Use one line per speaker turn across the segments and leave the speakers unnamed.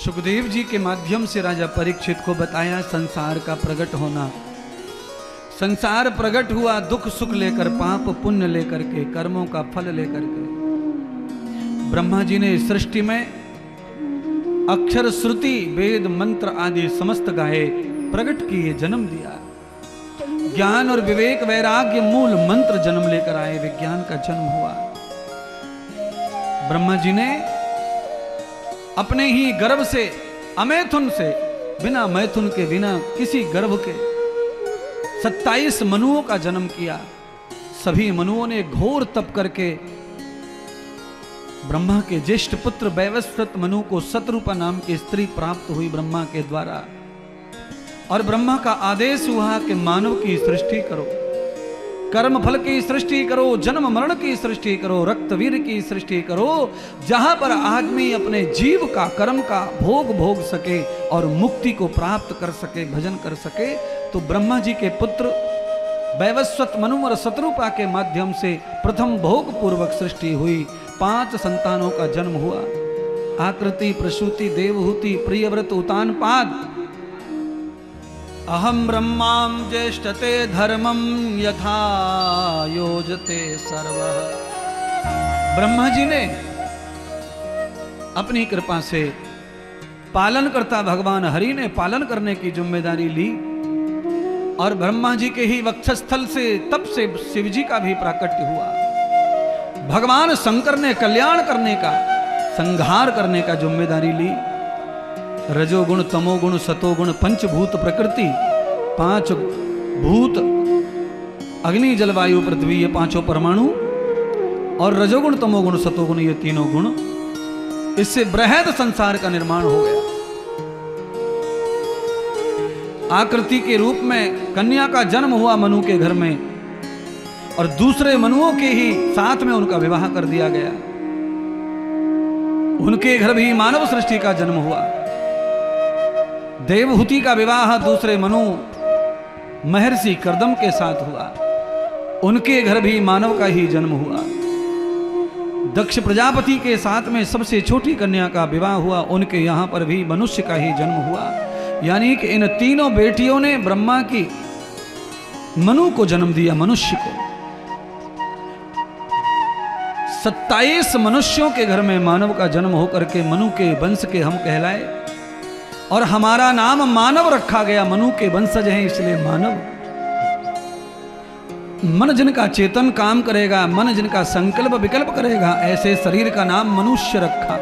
सुखदेव जी के माध्यम से राजा परीक्षित को बताया संसार का प्रकट होना। संसार प्रकट हुआ दुख सुख लेकर, पाप पुण्य लेकर के, कर्मों का फल लेकर के। ब्रह्मा जी ने सृष्टि में अक्षर श्रुति वेद मंत्र आदि समस्त गाये, प्रकट किए, जन्म दिया। ज्ञान और विवेक वैराग्य मूल मंत्र जन्म लेकर आए, विज्ञान का जन्म हुआ। ब्रह्मा जी ने अपने ही गर्भ से, अमैथुन से, बिना मैथुन के, बिना किसी गर्भ के 27 मनुओं का जन्म किया। सभी मनुओं ने घोर तप करके ब्रह्मा के ज्येष्ठ पुत्र वैवस्वत मनु को शतरूपा नाम की स्त्री प्राप्त हुई ब्रह्मा के द्वारा। और ब्रह्मा का आदेश हुआ कि मानव की सृष्टि करो, कर्म फल की सृष्टि करो, जन्म मरण की सृष्टि करो, रक्तवीर की सृष्टि करो, जहां पर आदमी अपने जीव का, कर्म का भोग सके और मुक्ति को प्राप्त कर सके, भजन कर सके। तो ब्रह्मा जी के पुत्र वैवस्वत मनु और शतरूपा के माध्यम से प्रथम भोग पूर्वक सृष्टि हुई। 5 संतानों का जन्म हुआ। आकृति, प्रसूति, देवहूति, प्रियव्रत, उतानपाद। अहम ब्रह्मां ज्येष्ठते धर्मं यथा योजते सर्वः। ब्रह्मा जी ने अपनी कृपा से पालन करता भगवान हरि ने पालन करने की जिम्मेदारी ली। और ब्रह्मा जी के ही वक्षस्थल से तब से शिव जी का भी प्राकट्य हुआ। भगवान शंकर ने कल्याण करने का, संहार करने का जिम्मेदारी ली। रजोगुण, तमोगुण, सतोगुण, पंचभूत प्रकृति, 5 भूत, अग्नि जल वायु पृथ्वी, ये 5 परमाणु, और रजोगुण, तमोगुण, सतोगुण, ये 3 गुण, इससे बृहद संसार का निर्माण हो गया। आकृति के रूप में कन्या का जन्म हुआ मनु के घर में, और दूसरे मनुओं के ही साथ में उनका विवाह कर दिया गया। उनके घर भी मानव सृष्टि का जन्म हुआ। देवहूति का विवाह दूसरे मनु महर्षि कर्दम के साथ हुआ। उनके घर भी मानव का ही जन्म हुआ। दक्ष प्रजापति के साथ में सबसे छोटी कन्या का विवाह हुआ। उनके यहां पर भी मनुष्य का ही जन्म हुआ। यानी कि इन 3 बेटियों ने ब्रह्मा की मनु को जन्म दिया, मनुष्य को। 27 मनुष्यों के घर में मानव का जन्म होकर के मनु के वंश के हम कहलाए। और हमारा नाम मानव रखा गया, मनु के वंशज हैं इसलिए मानव। मन जिनका चेतन काम करेगा, मन जिनका संकल्प विकल्प करेगा, ऐसे शरीर का नाम मनुष्य रखा।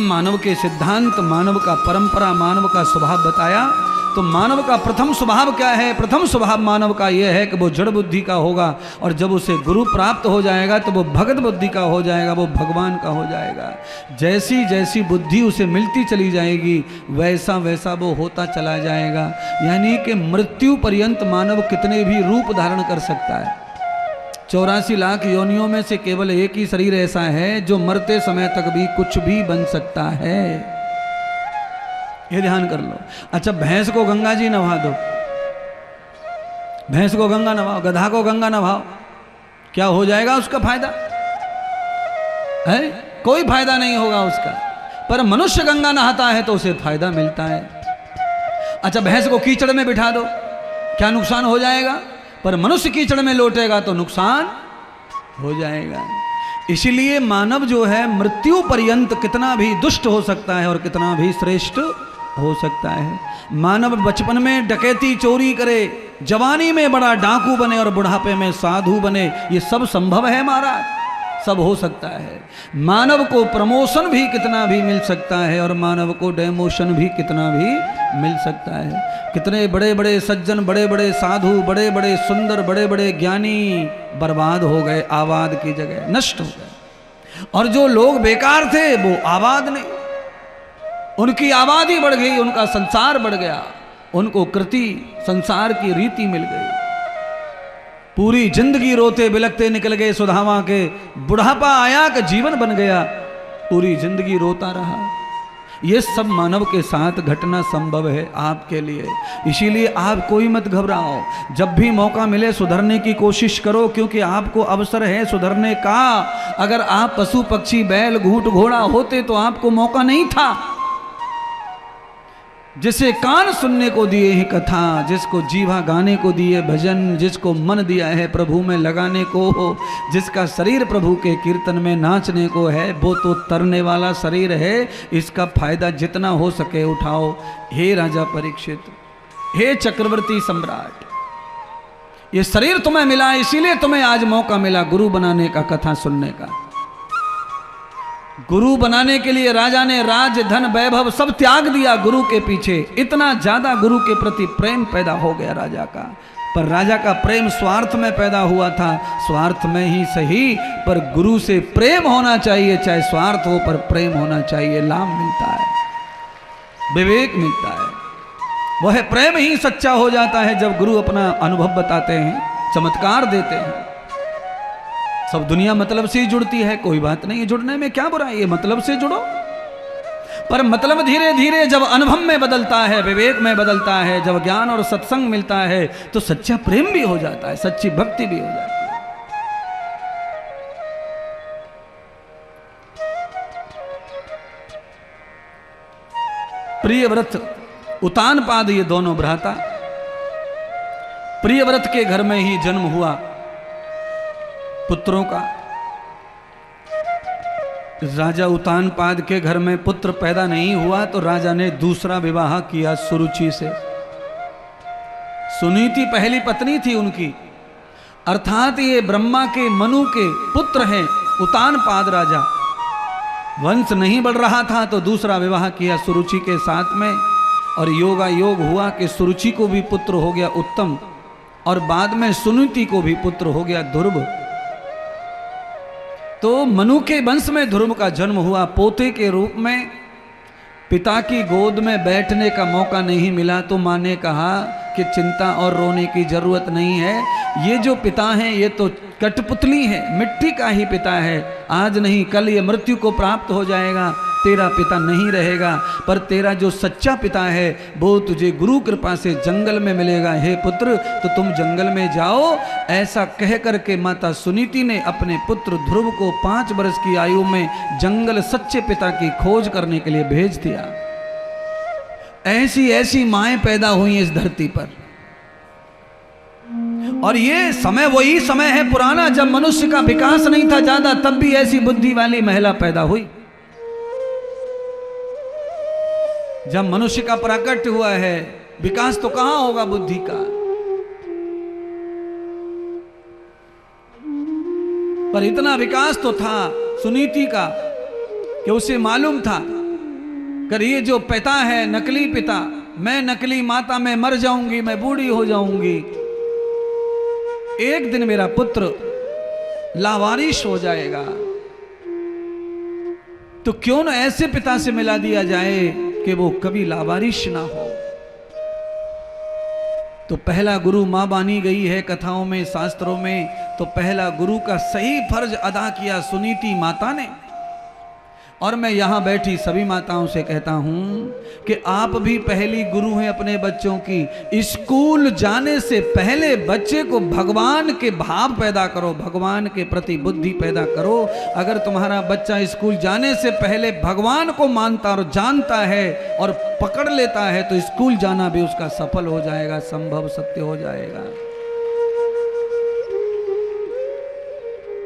मानव के सिद्धांत, मानव का परंपरा, मानव का स्वभाव बताया। तो मानव का प्रथम स्वभाव क्या है? प्रथम स्वभाव मानव का यह है कि वो जड़ बुद्धि का होगा, और जब उसे गुरु प्राप्त हो जाएगा तो वो भगत बुद्धि का हो जाएगा, वो भगवान का हो जाएगा। जैसी जैसी बुद्धि उसे मिलती चली जाएगी, वैसा वैसा वो होता चला जाएगा। यानी कि मृत्यु पर्यंत मानव कितने भी रूप धारण कर सकता है। 84 लाख योनियों में से केवल एक ही शरीर ऐसा है जो मरते समय तक भी कुछ भी बन सकता है। ये ध्यान कर लो। अच्छा, भैंस को गंगा जी नवा दो, भैंस को गंगा नवाओ, गधा को गंगा नवाओ, क्या हो जाएगा उसका फायदा? है कोई फायदा नहीं होगा उसका। पर मनुष्य गंगा नहाता है तो उसे फायदा मिलता है। अच्छा, भैंस को कीचड़ में बिठा दो, क्या नुकसान हो जाएगा? पर मनुष्य कीचड़ में लौटेगा तो नुकसान हो जाएगा। इसलिए मानव जो है मृत्यु पर्यंत कितना भी दुष्ट हो सकता है और कितना भी श्रेष्ठ हो सकता है। मानव बचपन में डकैती चोरी करे, जवानी में बड़ा डाकू बने और बुढ़ापे में साधु बने, ये सब संभव है महाराज, सब हो सकता है। मानव को प्रमोशन भी कितना भी मिल सकता है और मानव को डेमोशन भी कितना भी मिल सकता है। कितने बड़े बड़े सज्जन, बड़े बड़े साधु, बड़े बड़े सुंदर, बड़े बड़े ज्ञानी बर्बाद हो गए, आबाद की जगह नष्ट हो गए। और जो लोग बेकार थे वो आबाद नहीं, उनकी आबादी बढ़ गई, उनका संसार बढ़ गया, उनको कृति संसार की रीति मिल गई। पूरी जिंदगी रोते बिलखते निकल गए सुधामा के, बुढ़ापा आया कि जीवन बन गया, पूरी जिंदगी रोता रहा। ये सब मानव के साथ घटना संभव है आपके लिए। इसीलिए आप कोई मत घबराओ, जब भी मौका मिले सुधरने की कोशिश करो, क्योंकि आपको अवसर है सुधरने का। अगर आप पशु पक्षी बैल ऊंट घोड़ा होते तो आपको मौका नहीं था। जिसे कान सुनने को दिए हैं कथा, जिसको जीवा गाने को दिए भजन, जिसको मन दिया है प्रभु में लगाने को, जिसका शरीर प्रभु के कीर्तन में नाचने को है, वो तो तरने वाला शरीर है। इसका फायदा जितना हो सके उठाओ। हे राजा परीक्षित, हे चक्रवर्ती सम्राट, ये शरीर तुम्हें मिला, इसीलिए तुम्हें आज मौका मिला गुरु बनाने का, कथा सुनने का। गुरु बनाने के लिए राजा ने राज धन वैभव सब त्याग दिया गुरु के पीछे। इतना ज्यादा गुरु के प्रति प्रेम पैदा हो गया राजा का। पर राजा का प्रेम स्वार्थ में पैदा हुआ था। स्वार्थ में ही सही, पर गुरु से प्रेम होना चाहिए, चाहे स्वार्थ हो पर प्रेम होना चाहिए। लाभ मिलता है, विवेक मिलता है। वह प्रेम ही सच्चा हो जाता है जब गुरु अपना अनुभव बताते हैं, चमत्कार देते हैं। सब दुनिया मतलब से ही जुड़ती है, कोई बात नहीं है, जुड़ने में क्या बुराई है, मतलब से जुड़ो। पर मतलब धीरे धीरे जब अनुभव में बदलता है, विवेक में बदलता है, जब ज्ञान और सत्संग मिलता है, तो सच्चा प्रेम भी हो जाता है, सच्ची भक्ति भी हो जाती है। प्रियव्रत उतानपाद, ये दोनों भ्राता, प्रियव्रत के घर में ही जन्म हुआ पुत्रों का। राजा उतानपाद के घर में पुत्र पैदा नहीं हुआ तो राजा ने दूसरा विवाह किया सुरुचि से। सुनीति पहली पत्नी थी उनकी, अर्थात ये ब्रह्मा के मनु के पुत्र हैं उतानपाद राजा। वंश नहीं बढ़ रहा था तो दूसरा विवाह किया सुरुचि के साथ में, और योगा योग हुआ कि सुरुचि को भी पुत्र हो गया उत्तम, और बाद में सुनीति को भी पुत्र हो गया ध्रुव। तो मनु के वंश में ध्रुव का जन्म हुआ पोते के रूप में। पिता की गोद में बैठने का मौका नहीं मिला तो माँ ने कहा कि चिंता और रोने की जरूरत नहीं है, ये जो पिता हैं ये तो कठपुतली है, मिट्टी का ही पिता है। आज नहीं कल ये मृत्यु को प्राप्त हो जाएगा, तेरा पिता नहीं रहेगा, पर तेरा जो सच्चा पिता है वो तुझे गुरु कृपा से जंगल में मिलेगा। हे पुत्र, तो तुम जंगल में जाओ। ऐसा कह करके माता सुनीति ने अपने पुत्र ध्रुव को 5 वर्ष की आयु में जंगल सच्चे पिता की खोज करने के लिए भेज दिया। ऐसी ऐसी माएं पैदा हुई इस धरती पर, और ये समय वही समय है पुराना जब मनुष्य का विकास नहीं था ज्यादा, तब भी ऐसी बुद्धि वाली महिला पैदा हुई। जब मनुष्य का प्राकट्य हुआ है, विकास तो कहां होगा बुद्धि का। पर इतना विकास तो था सुनीति का कि उसे मालूम था कि ये जो पिता है नकली पिता, मैं नकली माता में मर जाऊंगी, मैं बूढ़ी हो जाऊंगी, एक दिन मेरा पुत्र लावारिश हो जाएगा, तो क्यों न ऐसे पिता से मिला दिया जाए कि वो कभी लावारिश ना हो। तो पहला गुरु मां बानी गई है कथाओं में, शास्त्रों में, तो पहला गुरु का सही फर्ज अदा किया सुनीति माता ने। और मैं यहां बैठी सभी माताओं से कहता हूं कि आप भी पहली गुरु हैं अपने बच्चों की। स्कूल जाने से पहले बच्चे को भगवान के भाव पैदा करो, भगवान के प्रति बुद्धि पैदा करो। अगर तुम्हारा बच्चा स्कूल जाने से पहले भगवान को मानता और जानता है और पकड़ लेता है तो स्कूल जाना भी उसका सफल हो जाएगा, संभव सत्य हो जाएगा।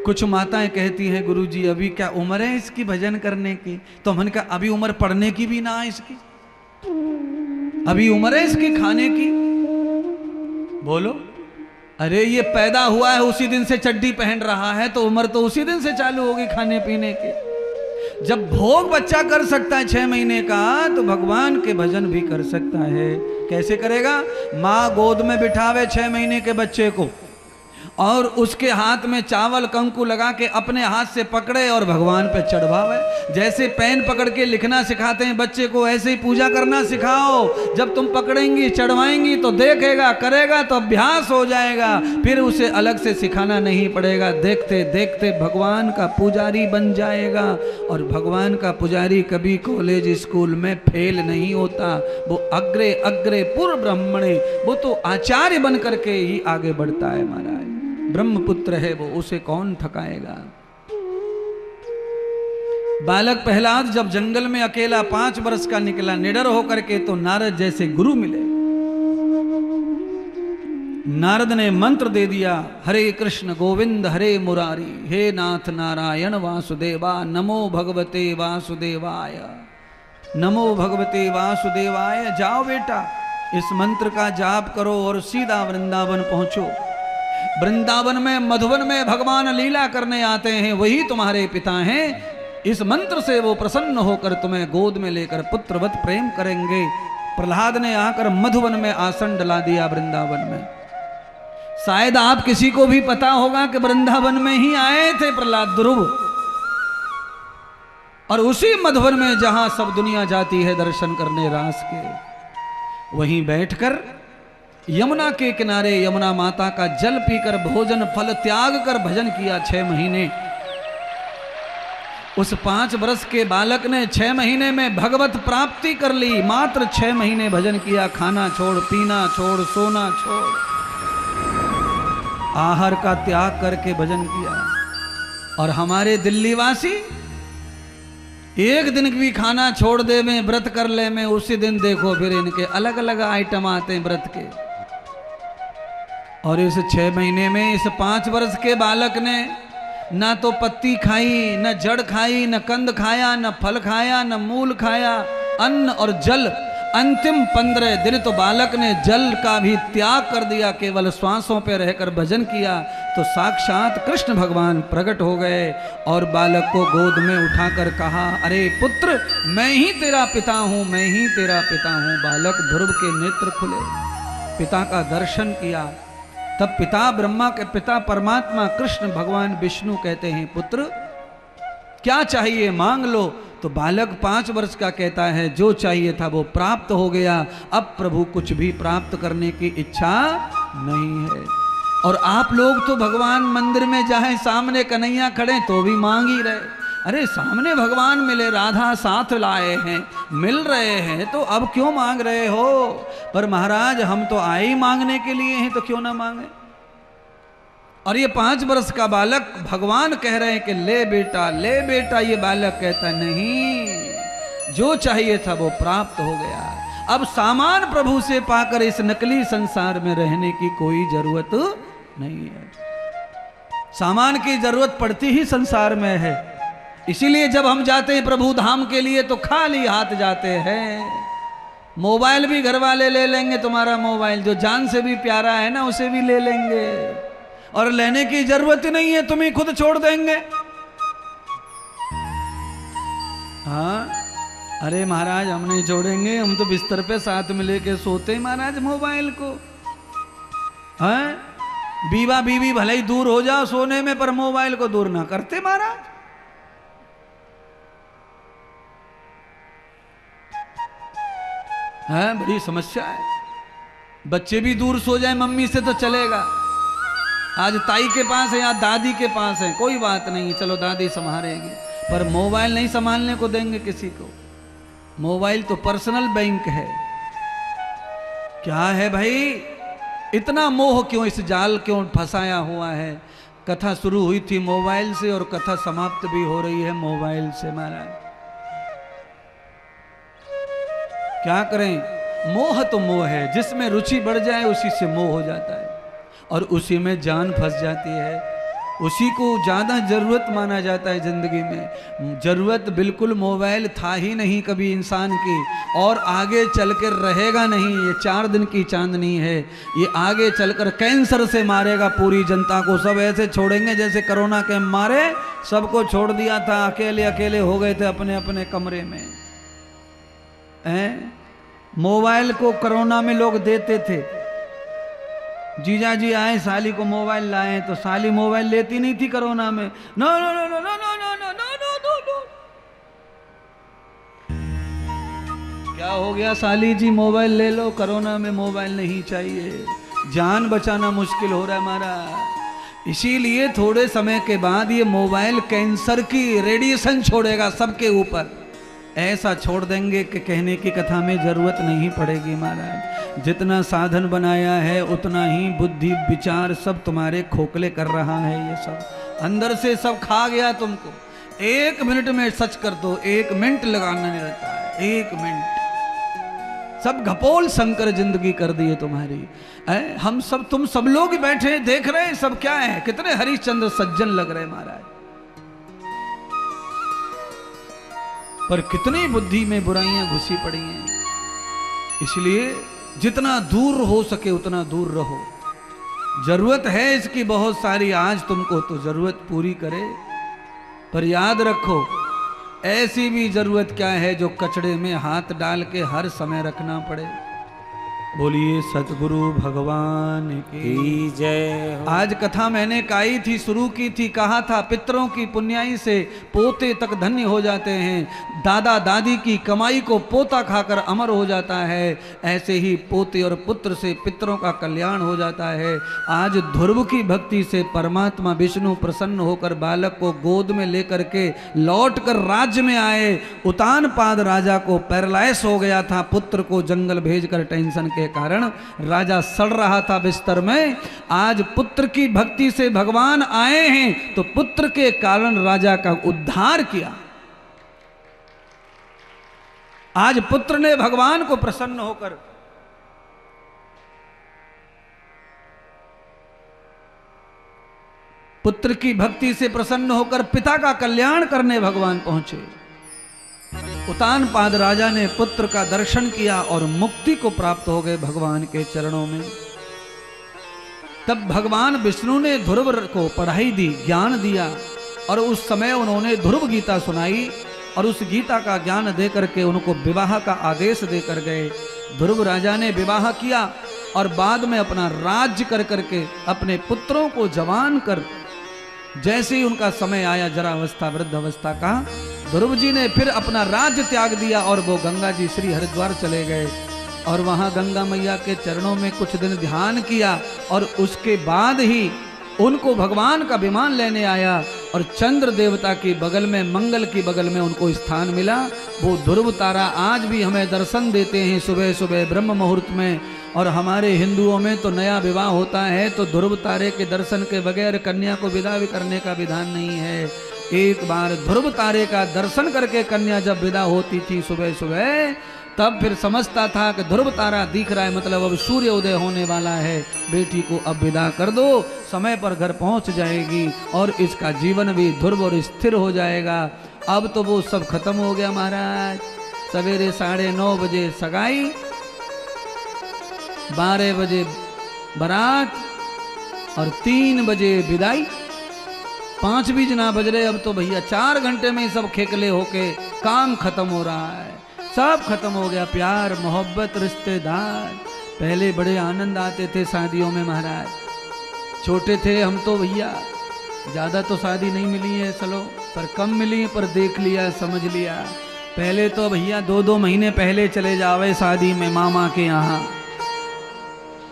कुछ माताएं कहती हैं गुरुजी अभी क्या उम्र है इसकी भजन करने की, तो हमने कहा अभी उम्र पढ़ने की भी ना है इसकी, अभी उम्र है इसकी खाने की। बोलो, अरे ये पैदा हुआ है उसी दिन से चड्डी पहन रहा है, तो उम्र तो उसी दिन से चालू होगी खाने पीने की। जब भोग बच्चा कर सकता है 6 महीने का, तो भगवान के भजन भी कर सकता है। कैसे करेगा? माँ गोद में बिठावे 6 महीने के बच्चे को और उसके हाथ में चावल कंकु लगा के अपने हाथ से पकड़े और भगवान पे चढ़वावे। जैसे पेन पकड़ के लिखना सिखाते हैं बच्चे को, ऐसे ही पूजा करना सिखाओ। जब तुम पकड़ेंगी चढ़वाएंगी तो देखेगा, करेगा तो अभ्यास हो जाएगा, फिर उसे अलग से सिखाना नहीं पड़ेगा। देखते देखते भगवान का पुजारी बन जाएगा। और भगवान का पुजारी कभी कॉलेज स्कूल में फेल नहीं होता। वो अग्रे अग्रे पूर्व ब्रह्मणे, वो तो आचार्य बन करके ही आगे बढ़ता है महाराज। ब्रह्मपुत्र है वो, उसे कौन थकाएगा। बालक प्रहलाद जब जंगल में अकेला 5 वर्ष का निकला निडर होकर के, तो नारद जैसे गुरु मिले। नारद ने मंत्र दे दिया, हरे कृष्ण गोविंद हरे मुरारी, हे नाथ नारायण वासुदेवा, नमो भगवते वासुदेवाय, नमो भगवते वासुदेवाय। जाओ बेटा, इस मंत्र का जाप करो और सीधा वृंदावन पहुंचो। वृंदावन में मधुवन में भगवान लीला करने आते हैं, वही तुम्हारे पिता हैं। इस मंत्र से वो प्रसन्न होकर तुम्हें गोद में लेकर पुत्रवत प्रेम करेंगे। प्रहलाद ने आकर मधुवन में आसन डला दिया वृंदावन में। शायद आप किसी को भी पता होगा कि वृंदावन में ही आए थे प्रहलाद ध्रुव, और उसी मधुवन में जहां सब दुनिया जाती है दर्शन करने रास के, वहीं बैठकर यमुना के किनारे यमुना माता का जल पीकर भोजन फल त्याग कर भजन किया 6 महीने। उस 5 वर्ष के बालक ने 6 महीने में भगवत प्राप्ति कर ली। मात्र 6 महीने भजन किया, खाना छोड़, पीना छोड़, सोना छोड़, आहार का त्याग करके भजन किया। और हमारे दिल्ली वासी एक दिन भी खाना छोड़ दे में, व्रत कर ले में, उसी दिन देखो फिर इनके अलग अलग आइटम आते हैं व्रत के। और इस 6 महीने में इस 5 वर्ष के बालक ने ना तो पत्ती खाई, न जड़ खाई, न कंद खाया, न फल खाया, न मूल खाया, अन्न और जल। अंतिम 15 दिन तो बालक ने जल का भी त्याग कर दिया, केवल श्वासों पे रहकर भजन किया। तो साक्षात कृष्ण भगवान प्रकट हो गए और बालक को गोद में उठाकर कहा, अरे पुत्र, मैं ही तेरा पिता हूँ, मैं ही तेरा पिता हूँ। बालक ध्रुव के नेत्र खुले, पिता का दर्शन किया। तब पिता ब्रह्मा के पिता परमात्मा कृष्ण भगवान विष्णु कहते हैं, पुत्र क्या चाहिए मांग लो। तो बालक 5 वर्ष का कहता है, जो चाहिए था वो प्राप्त हो गया, अब प्रभु कुछ भी प्राप्त करने की इच्छा नहीं है। और आप लोग तो भगवान मंदिर में जाए, सामने कन्हैया खड़े तो भी मांग ही रहे। अरे सामने भगवान मिले, राधा साथ लाए हैं, मिल रहे हैं, तो अब क्यों मांग रहे हो। पर महाराज हम तो आए ही मांगने के लिए हैं, तो क्यों ना मांगे। और ये 5 वर्ष का बालक भगवान कह रहे हैं कि ले बेटा, ले बेटा। ये बालक कहता नहीं, जो चाहिए था वो प्राप्त हो गया। अब सामान प्रभु से पाकर इस नकली संसार में रहने की कोई जरूरत नहीं है। सामान की जरूरत पड़ती ही संसार में है। इसीलिए जब हम जाते हैं प्रभु धाम के लिए तो खाली हाथ जाते हैं। मोबाइल भी घर वाले ले लेंगे, तुम्हारा मोबाइल जो जान से भी प्यारा है ना, उसे भी ले लेंगे, और लेने की जरूरत ही नहीं है, तुम्हें खुद छोड़ देंगे। हाँ, अरे महाराज हम नहीं छोड़ेंगे, हम तो बिस्तर पे साथ में लेके सोते हैं महाराज मोबाइल को। हाँ, बीवा बीवी भले ही दूर हो जाओ सोने में, पर मोबाइल को दूर ना करते महाराज। हाँ, बड़ी समस्या है। बच्चे भी दूर सो जाए मम्मी से तो चलेगा, आज ताई के पास है या दादी के पास है, कोई बात नहीं, चलो दादी संभालेगी, पर मोबाइल नहीं संभालने को देंगे किसी को। मोबाइल तो पर्सनल बैंक है। क्या है भाई, इतना मोह क्यों, इस जाल क्यों फंसाया हुआ है। कथा शुरू हुई थी मोबाइल से और कथा समाप्त भी हो रही है मोबाइल से महाराज। क्या करें, मोह तो मोह है, जिसमें रुचि बढ़ जाए उसी से मोह हो जाता है और उसी में जान फंस जाती है। उसी को ज़्यादा ज़रूरत माना जाता है ज़िंदगी में। ज़रूरत बिल्कुल मोबाइल था ही नहीं कभी इंसान की, और आगे चलकर रहेगा नहीं। ये 4 दिन की चांदनी है, ये आगे चलकर कैंसर से मारेगा पूरी जनता को। सब ऐसे छोड़ेंगे जैसे कोरोना के मारे सबको छोड़ दिया था, अकेले अकेले हो गए थे अपने अपने कमरे में। मोबाइल को कोरोना में लोग देते थे, जीजा जी आए, साली को मोबाइल लाए, तो साली मोबाइल लेती नहीं थी कोरोना में। No no no no no no no no no no no. क्या हो गया साली जी, मोबाइल ले लो, कोरोना में मोबाइल नहीं चाहिए, जान बचाना मुश्किल हो रहा है हमारा। इसीलिए थोड़े समय के बाद ये मोबाइल कैंसर की रेडिएशन छोड़ेगा सबके ऊपर। ऐसा छोड़ देंगे कि कहने की कथा में जरूरत नहीं पड़ेगी महाराज। जितना साधन बनाया है उतना ही बुद्धि विचार सब तुम्हारे खोखले कर रहा है। ये सब अंदर से सब खा गया तुमको। 1 मिनट में सच कर दो, 1 मिनट लगाना नहीं रहता है, 1 मिनट सब घपोल शंकर जिंदगी कर दिए तुम्हारी। हम सब, तुम सब लोग बैठे देख रहे हैं, सब क्या है, कितने हरिश्चंद्र सज्जन लग रहे महाराज, पर कितनी बुद्धि में बुराइयां घुसी पड़ी हैं। इसलिए जितना दूर हो सके उतना दूर रहो। जरूरत है इसकी बहुत सारी आज तुमको, तो जरूरत पूरी करे, पर याद रखो ऐसी भी जरूरत क्या है जो कचड़े में हाथ डाल के हर समय रखना पड़े। बोलिए सतगुरु भगवान की जय। आज कथा मैंने कही थी, शुरू की थी, कहा था पितरों की पुण्याई से पोते तक धन्य हो जाते हैं, दादा दादी की कमाई को पोता खाकर अमर हो जाता है। ऐसे ही पोते और पुत्र से पितरों का कल्याण हो जाता है। आज ध्रुव की भक्ति से परमात्मा विष्णु प्रसन्न होकर बालक को गोद में लेकर के लौट कर राज्य में आए। उतान पाद राजा को पैरालाइज हो गया था, पुत्र को जंगल भेजकर टेंशन के कारण राजा सड़ रहा था बिस्तर में। आज पुत्र की भक्ति से भगवान आए हैं, तो पुत्र के कारण राजा का उद्धार किया। आज पुत्र ने भगवान को प्रसन्न होकर पुत्र की भक्ति से प्रसन्न होकर पिता का कल्याण करने भगवान पहुंचे। उतान पाद राजा ने पुत्र का दर्शन किया और मुक्ति को प्राप्त हो गए भगवान के चरणों में। तब भगवान विष्णु ने ध्रुव को पढ़ाई दी, ज्ञान दिया, और उस समय उन्होंने ध्रुव गीता सुनाई, और उस गीता का ज्ञान देकर के उनको विवाह का आदेश देकर गए। ध्रुव राजा ने विवाह किया और बाद में अपना राज्य कर करके अपने पुत्रों को जवान कर, जैसे ही उनका समय आया जरावस्था वृद्ध अवस्था का, ध्रुव जी ने फिर अपना राज्य त्याग दिया और वो गंगा जी श्री हरिद्वार चले गए और वहां गंगा मैया के चरणों में कुछ दिन ध्यान किया। और उसके बाद ही उनको भगवान का विमान लेने आया और चंद्र देवता की बगल में, मंगल की बगल में उनको स्थान मिला। वो ध्रुव तारा आज भी हमें दर्शन देते हैं सुबह सुबह ब्रह्म मुहूर्त में। और हमारे हिंदुओं में तो नया विवाह होता है तो ध्रुव तारे के दर्शन के बगैर कन्या को विदा भी करने का विधान नहीं है। एक बार ध्रुव तारे का दर्शन करके कन्या जब विदा होती थी सुबह सुबह, तब फिर समझता था कि ध्रुव तारा दिख रहा है, मतलब अब सूर्य उदय होने वाला है, बेटी को अब विदा कर दो, समय पर घर पहुंच जाएगी और इसका जीवन भी ध्रुव और स्थिर हो जाएगा। अब तो वो सब खत्म हो गया महाराज। सवेरे 9:30 बजे सगाई, 12 बजे बारात और 3 बजे विदाई। 5 भी ना बज रहे अब तो भैया, 4 घंटे में ही सब खेकले होके काम खत्म हो रहा है, सब खत्म हो गया। प्यार मोहब्बत रिश्तेदार, पहले बड़े आनंद आते थे शादियों में महाराज। छोटे थे हम तो भैया, ज़्यादा तो शादी नहीं मिली है चलो, पर कम मिली है, पर देख लिया समझ लिया। पहले तो भैया 2-2 महीने पहले चले जावे शादी में मामा के यहाँ,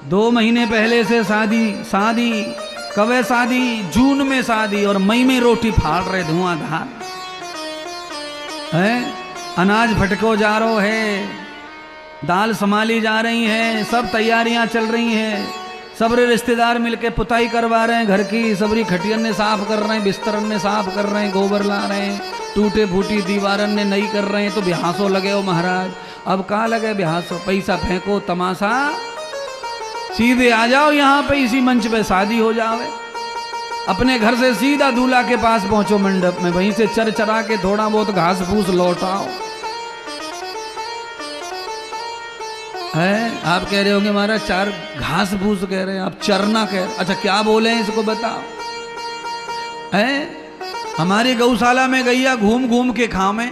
2 महीने पहले से शादी कब है शादी? जून में शादी और मई में रोटी फाड़ रहे धुआंधार है। अनाज फटको जा रहा है, दाल संभाली जा रही है, सब तैयारियां चल रही हैं। सबरे रिश्तेदार मिलके पुताई करवा रहे हैं घर की, सबरी खटियन ने साफ कर रहे हैं, बिस्तरन ने साफ कर रहे हैं, गोबर ला रहे हैं, टूटे फूटी दीवारन ने नई कर रहे हैं। तो बिहासो लगे हो महाराज। अब कहाँ लगे बिहासो, पैसा फेंको तमाशा, सीधे आ जाओ यहाँ पे, इसी मंच पे शादी हो जावे। अपने घर से सीधा दूल्हा के पास पहुंचो मंडप में, वहीं से चर चरा के थोड़ा बहुत घास फूस लौटाओ। है आप कह रहे होंगे महाराज चार घास फूस कह रहे हैं, आप चरना कह रहे, अच्छा क्या बोले हैं इसको बताओ। है हमारी गौशाला में गैया घूम घूम के खावे,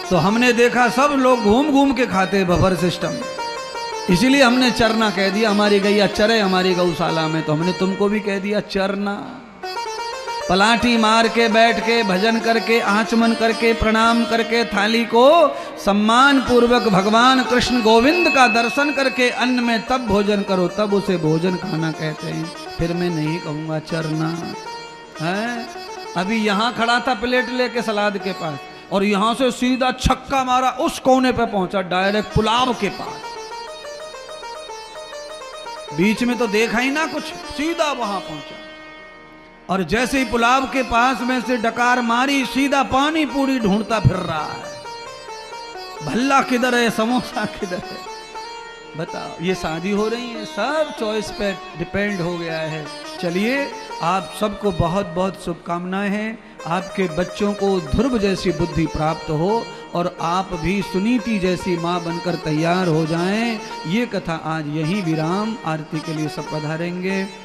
तो हमने देखा सब लोग घूम घूम के खाते बफर सिस्टम। इसीलिए हमने चरना कह दिया। हमारी गैया चरे हमारी गौशाला में, तो हमने तुमको भी कह दिया चरना। पलाठी मार के बैठ के भजन करके आचमन करके प्रणाम करके थाली को सम्मान पूर्वक भगवान कृष्ण गोविंद का दर्शन करके अन्न में तब भोजन करो, तब उसे भोजन खाना कहते हैं। फिर मैं नहीं कहूँगा चरना है। अभी यहाँ खड़ा था प्लेट लेके सलाद के पास, और यहाँ से सीधा छक्का मारा उस कोने पे पहुंचा, डायरेक्ट पुलाव के पास। बीच में तो देखा ही ना कुछ, सीधा वहां पहुंचा। और जैसे ही पुलाव के पास में से डकार मारी, सीधा पानी पूरी ढूंढता फिर रहा है। भल्ला किधर है, समोसा किधर है, बताओ। ये शादी हो रही है, सब चॉइस पे डिपेंड हो गया है। चलिए, आप सबको बहुत बहुत शुभकामनाएं हैं। आपके बच्चों को ध्रुव जैसी बुद्धि प्राप्त हो, और आप भी सुनीति जैसी माँ बनकर तैयार हो जाएं। ये कथा आज यहीं विराम। आरती के लिए सब पधारेंगे।